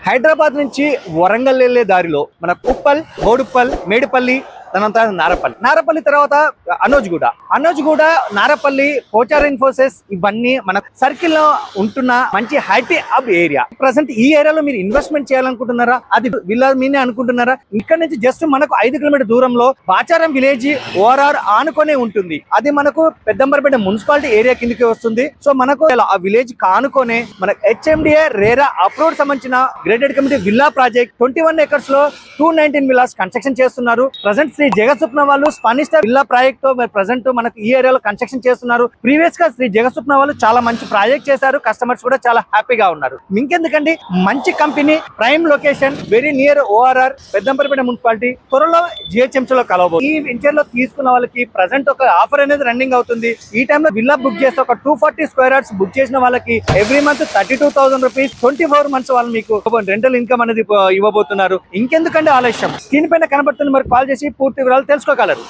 హైదరాబాద్ నుంచి వరంగల్ వెళ్లే దారిలో మన ఉప్పల్, బోడుప్పల్, మేడిపల్లి, దానంతా నారపల్లి తర్వాత అనోజ్గూడ, నారపల్లి, పోచార్ ఇన్ఫోసిస్ ఇవన్నీ మన సర్కిల్ లో ఉంటున్న మంచి హైటీ హబ్ ఏరియా. ప్రెసెంట్ ఈ ఏరియాలో మీరు ఇన్వెస్ట్మెంట్ చేయాలనుకుంటున్నారా? అది విల్లా మీనే అనుకుంటున్నారా? ఇక్కడ నుంచి జస్ట్ మనకు 5 కిలోమీటర్ దూరంలో బాచారం విలేజ్ ఓఆర్ఆర్ ఆనుకొనే ఉంటుంది. అది మనకు పెద్దంబరపేట మున్సిపాలిటీ ఏరియా కిందకి వస్తుంది. సో మనకు ఆ విలేజ్ కానుకొనే మన హెచ్ఎండిఏ రేరా అప్రూవ్డ్ సంబంధించిన graded committee villa project 21 acres లో 219 విల్లాస్ కన్స్ట్రక్షన్ చేస్తున్నారు. ప్రెసెంట్ శ్రీ జగస్వప్న వాళ్ళు స్పానిష్ విల్లా ప్రాజెక్ట్ తో ప్రెసెంట్ మనకు ఈ ఏరియాలో కన్స్ట్రక్షన్ చేస్తున్నారు. ప్రీవియస్ గా శ్రీ జగస్వప్న వాళ్ళు చాలా మంచి ప్రాజెక్ట్ చేశారు. కస్టమర్స్ కూడా చాలా హ్యాపీగా ఉన్నారు. ఇంకెందుకండి, మంచి company, prime location, very near ORR, Peddamberpet municipality, త్వరలో జిహెచ్ఎంసీ లో కలవబోతుంది. ఈ వెంచర్ లో తీసుకున్న వాళ్ళకి ప్రెసెంట్ ఒక ఆఫర్ అనేది రన్నింగ్ అవుతుంది. ఈ టైంలో విల్లా బుక్ చేస్తే ఒక 240 square yards బుక్ చేసిన వాళ్ళకి ఎవ్రీ మంత్ 32,000 రూపీస్ 24 months వాళ్ళు మీకు రెంటల్ ఇన్కమ్ అనేది ఇవ్వబోతున్నారు. ఇంకెందుకంటే ఆలస్యం, స్క్రీన్ పైన కనబడుతుంది, మరి కాల్ చేసి పూర్తి వివరాలు తెలుసుకోగలరు.